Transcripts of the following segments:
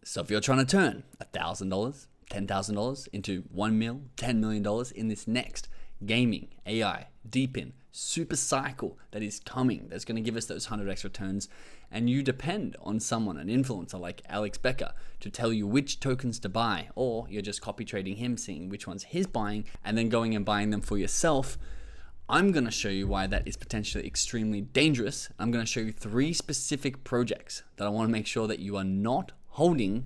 So if you're trying to turn $1,000, $10,000 into $1 million, $10 million in this next gaming, AI, DePIN, supercycle that is coming, that's going to give us those 100x returns, and you depend on someone, an influencer like Alex Becker, to tell you which tokens to buy, or you're just copy trading him, seeing which ones he's buying, and then going and buying them for yourself, I'm going to show you why that is potentially extremely dangerous. I'm going to show you 3 specific projects that I want to make sure that you are not holding.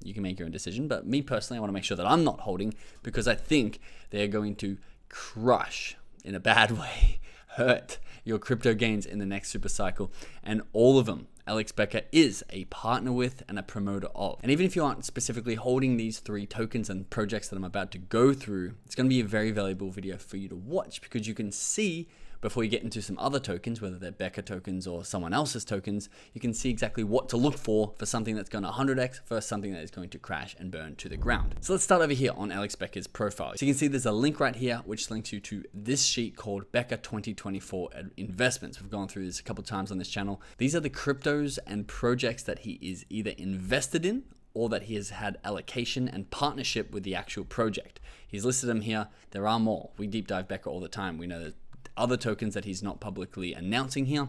You can make your own decision, but me personally, I want to make sure that I'm not holding, because I think they're going to crush, in a bad way, hurt your crypto gains in the next super cycle. And all of them, Alex Becker is a partner with and a promoter of. And even if you aren't specifically holding these 3 tokens and projects that I'm about to go through, it's going to be a very valuable video for you to watch, because you can see, before you get into some other tokens, whether they're Becker tokens or someone else's tokens, you can see exactly what to look for something that's going to 100x versus something that is going to crash and burn to the ground. So let's start over here on Alex Becker's profile. So you can see there's a link right here which links you to this sheet called Becker 2024 Investments. We've gone through this a couple times on this channel. These are the cryptos and projects that he is either invested in or that he has had allocation and partnership with the actual project. He's listed them here. There are more. We deep dive Becker all the time. We know that other tokens that he's not publicly announcing here,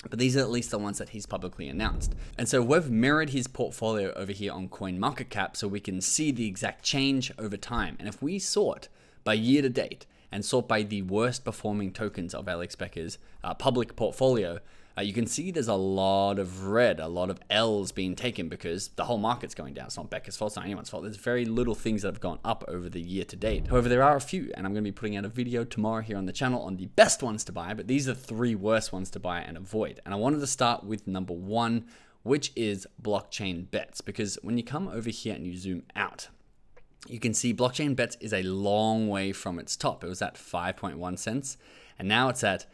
but these are at least the ones that he's publicly announced. And so we've mirrored his portfolio over here on CoinMarketCap so we can see the exact change over time. And if we sort by year to date and sort by the worst performing tokens of Alex Becker's public portfolio, you can see there's a lot of red, a lot of L's being taken, because the whole market's going down. It's not Becker's fault, it's not anyone's fault. There's very little things that have gone up over the year to date. However, there are a few, and I'm going to be putting out a video tomorrow here on the channel on the best ones to buy, but these are 3 worst ones to buy and avoid. And I wanted to start with number 1, which is blockchain bets, because when you come over here and you zoom out, you can see blockchain bets is a long way from its top. It was at 5.1 cents, and now it's at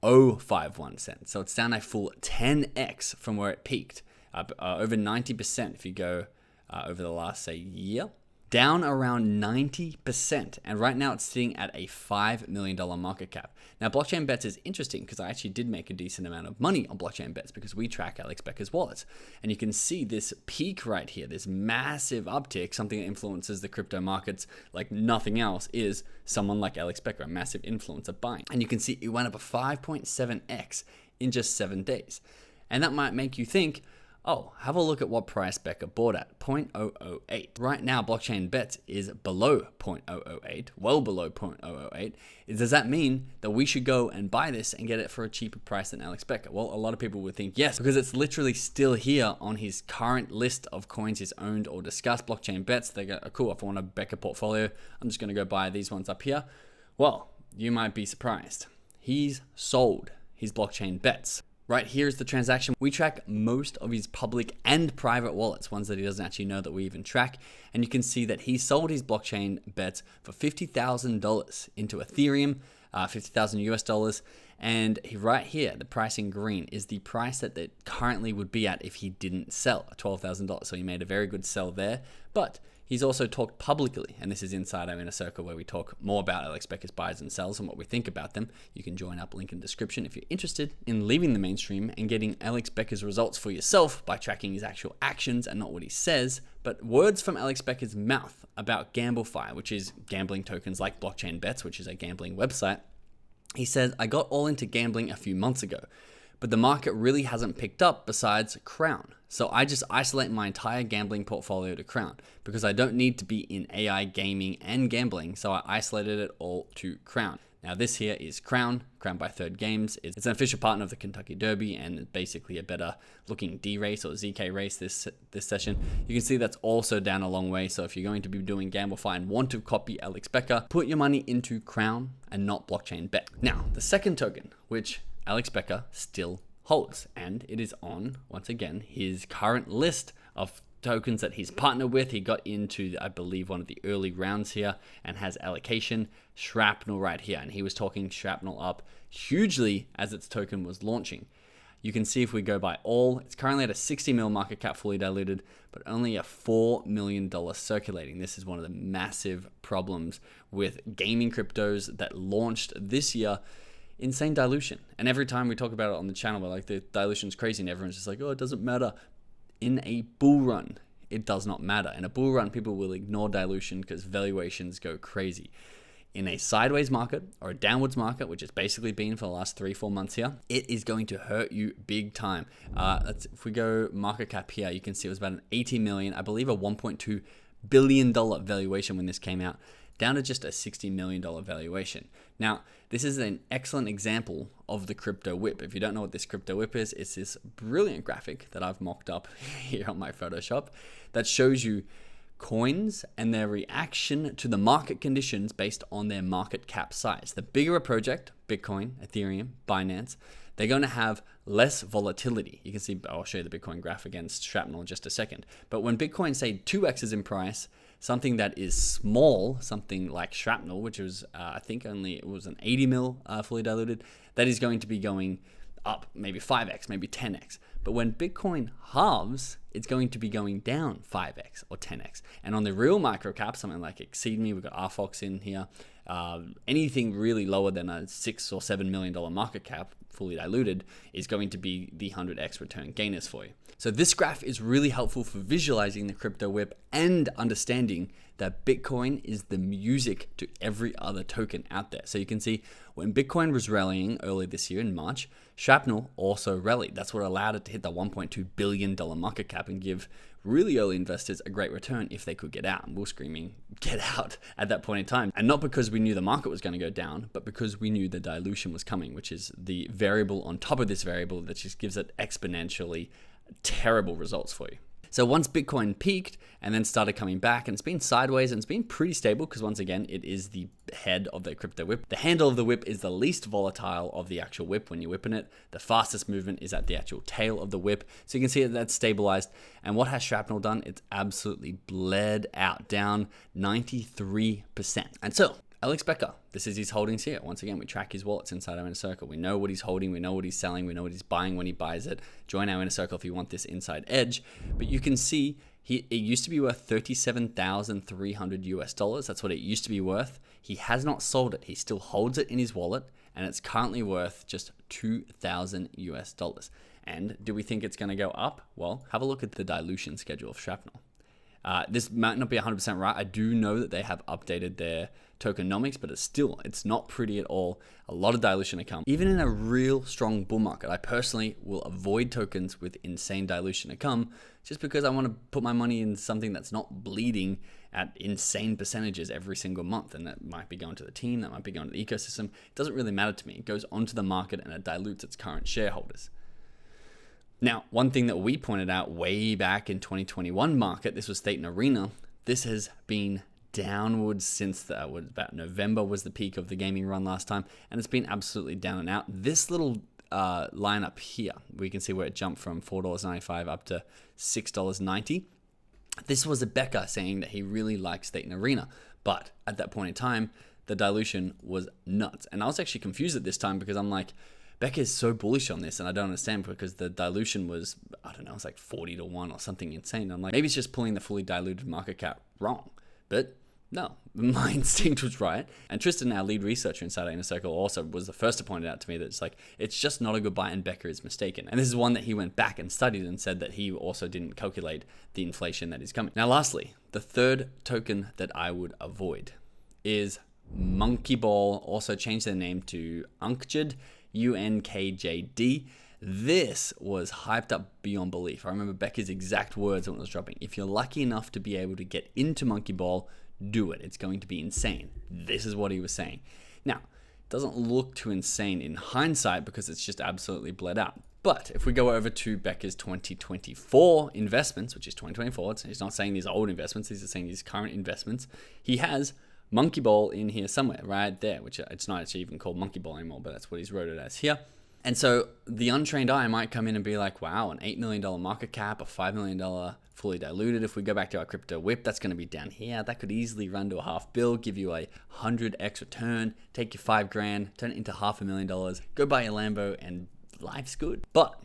0.51 cents. So it's down a full 10x from where it peaked, over 90% if you go over the last, say, year. Down around 90%, and right now it's sitting at a $5 million market cap. Now, blockchain bets is interesting because I actually did make a decent amount of money on blockchain bets because we track Alex Becker's wallets. And you can see this peak right here, this massive uptick, something that influences the crypto markets like nothing else, is someone like Alex Becker, a massive influencer buying. And you can see it went up a 5.7x in just 7 days. And that might make you think, oh, have a look at what price Becker bought at, 0.008. Right now, blockchain bets is below 0.008, well below 0.008. Does that mean that we should go and buy this and get it for a cheaper price than Alex Becker? Well, a lot of people would think yes, because it's literally still here on his current list of coins he's owned or discussed. Blockchain bets, they go, oh, cool, if I want a Becker portfolio, I'm just going to go buy these ones up here. Well, you might be surprised. He's sold his blockchain bets. Right here is the transaction. We track most of his public and private wallets, ones that he doesn't actually know that we even track. And you can see that he sold his blockchain bets for $50,000 into Ethereum, 50,000 US dollars. And right here, the price in green is the price that it currently would be at if he didn't sell, $12,000. So he made a very good sell there. But he's also talked publicly, and this is inside our inner circle where we talk more about Alex Becker's buys and sells and what we think about them. You can join up, link in the description if you're interested in leaving the mainstream and getting Alex Becker's results for yourself by tracking his actual actions and not what he says, but words from Alex Becker's mouth about GambleFi, which is gambling tokens like blockchain bets, which is a gambling website. He says, I got all into gambling a few months ago, but the market really hasn't picked up besides Crown. So I just isolate my entire gambling portfolio to Crown because I don't need to be in AI gaming and gambling. So I isolated it all to Crown. Now this here is Crown by Third Games. It's an official partner of the Kentucky Derby and basically a better looking D race or ZK race this session. You can see that's also down a long way. So if you're going to be doing GambleFi and want to copy Alex Becker, put your money into Crown and not blockchain bet. Now the second token, which Alex Becker still holds, and it is on, once again, his current list of tokens that he's partnered with. He got into, I believe, one of the early rounds here and has allocation, Shrapnel right here, and he was talking Shrapnel up hugely as its token was launching. You can see if we go by all, it's currently at a 60 mil market cap fully diluted, but only a $4 million circulating. This is one of the massive problems with gaming cryptos that launched this year. Insane dilution. And every time we talk about it on the channel, we're like, the dilution's crazy, and everyone's just like, oh, it doesn't matter. In a bull run, it does not matter. In a bull run, people will ignore dilution because valuations go crazy. In a sideways market or a downwards market, which it's basically been for the last 3-4 months here, it is going to hurt you big time. If we go market cap here, you can see it was about an 80 million, I believe a $1.2 billion valuation when this came out, down to just a $60 million valuation. Now, this is an excellent example of the crypto whip. If you don't know what this crypto whip is, it's this brilliant graphic that I've mocked up here on my Photoshop that shows you coins and their reaction to the market conditions based on their market cap size. The bigger a project, Bitcoin, Ethereum, Binance, they're going to have less volatility. You can see, I'll show you the Bitcoin graph against Shrapnel in just a second. But when Bitcoin, say, 2x's in price, something that is small, something like Shrapnel, which was, I think only it was an 80 mil fully diluted, that is going to be going up maybe 5x, maybe 10x. But when Bitcoin halves, it's going to be going down 5x or 10x. And on the real micro cap, something like Exceed Me, we've got RFox in here, anything really lower than a $6 or $7 million market cap, fully diluted, is going to be the 100x return gainers for you. So this graph is really helpful for visualizing the crypto whip and understanding that Bitcoin is the music to every other token out there. So you can see when Bitcoin was rallying early this year in March, Shrapnel also rallied. That's what allowed it to hit the $1.2 billion market cap and give really early investors a great return if they could get out. And we were screaming, get out at that point in time. And not because we knew the market was going to go down, but because we knew the dilution was coming, which is the variable on top of this variable that just gives it exponentially terrible results for you. So once Bitcoin peaked and then started coming back, and it's been sideways and it's been pretty stable because once again, it is the head of the crypto whip. The handle of the whip is the least volatile of the actual whip when you're whipping it. The fastest movement is at the actual tail of the whip. So you can see that that's stabilized. And what has Shrapnel done? It's absolutely bled out, down 93%. And so Alex Becker, this is his holdings here. Once again, we track his wallets inside our inner circle. We know what he's holding, we know what he's selling, we know what he's buying when he buys it. Join our inner circle if you want this inside edge. But you can see it used to be worth $37,300 US. That's what it used to be worth. He has not sold it. He still holds it in his wallet, and it's currently worth just $2,000 US. And do we think it's going to go up? Well, have a look at the dilution schedule of Shrapnel. This might not be 100% right. I do know that they have updated their tokenomics, but it's not pretty at all. A lot of dilution to come. Even in a real strong bull market, I personally will avoid tokens with insane dilution to come just because I want to put my money in something that's not bleeding at insane percentages every single month. And that might be going to the team, that might be going to the ecosystem. It doesn't really matter to me. It goes onto the market and it dilutes its current shareholders. Now, one thing that we pointed out way back in 2021 market, this was State and Arena, this has been downwards since about November was the peak of the gaming run last time, and it's been absolutely down and out. This little line up here, we can see where it jumped from $4.95 up to $6.90. This was a Becker saying that he really likes State and Arena, but at that point in time, the dilution was nuts. And I was actually confused at this time because I'm like, Becker is so bullish on this, and I don't understand because the dilution was, I don't know, it's like 40-1 or something insane. I'm like, maybe it's just pulling the fully diluted market cap wrong. But no, my instinct was right. And Tristan, our lead researcher inside our inner circle, also was the first to point it out to me that it's like, it's just not a good buy and Becker is mistaken. And this is one that he went back and studied and said that he also didn't calculate the inflation that is coming. Now, lastly, the third token that I would avoid is Monkey Ball, also changed their name to UNKJD, UNKJD. This was hyped up beyond belief. I remember Becker's exact words when it was dropping. If you're lucky enough to be able to get into Monkey Ball, do it. It's going to be insane. This is what he was saying. Now, it doesn't look too insane in hindsight because it's just absolutely bled out. But if we go over to Becker's 2024 investments, which is 2024, he's not saying these old investments, he's just saying these current investments, he has Monkey Ball in here somewhere, right there, which it's not actually even called Monkey Ball anymore, but that's what he's wrote it as here. And so the untrained eye might come in and be like, wow, an $8 million market cap, a $5 million fully diluted. If we go back to our crypto whip, that's going to be down here. That could easily run to a half bill, give you a 100x return, take your $5,000, turn it into $500,000, go buy your Lambo, and life's good. But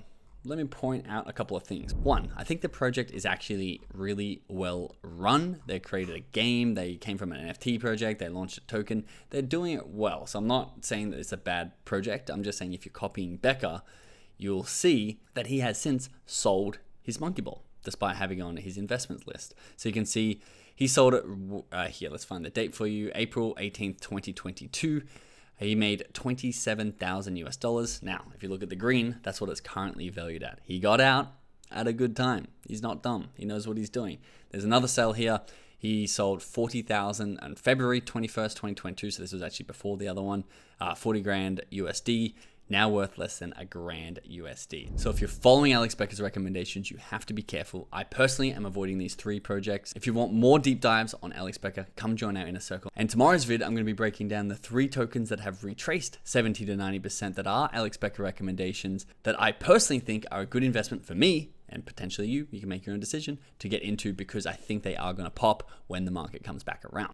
let me point out a couple of things. One, I think the project is actually really well run. They created a game. They came from an NFT project. They launched a token. They're doing it well. So I'm not saying that it's a bad project. I'm just saying if you're copying Becker, you'll see that he has since sold his Monkey Ball. despite having on his investments list. So you can see he sold it here. Let's find the date for you. April 18th, 2022. He made $27,000 US. Now, if you look at the green, that's what it's currently valued at. He got out at a good time. He's not dumb. He knows what he's doing. There's another sale here. He sold 40,000 on February 21st, 2022. So this was actually before the other one. 40 grand USD. Now worth less than $1,000 USD. So if you're following Alex Becker's recommendations, you have to be careful. I personally am avoiding these 3 projects. If you want more deep dives on Alex Becker, come join our inner circle. And tomorrow's vid, I'm going to be breaking down the 3 tokens that have retraced 70 to 90% that are Alex Becker recommendations that I personally think are a good investment for me and potentially you. You can make your own decision to get into because I think they are going to pop when the market comes back around.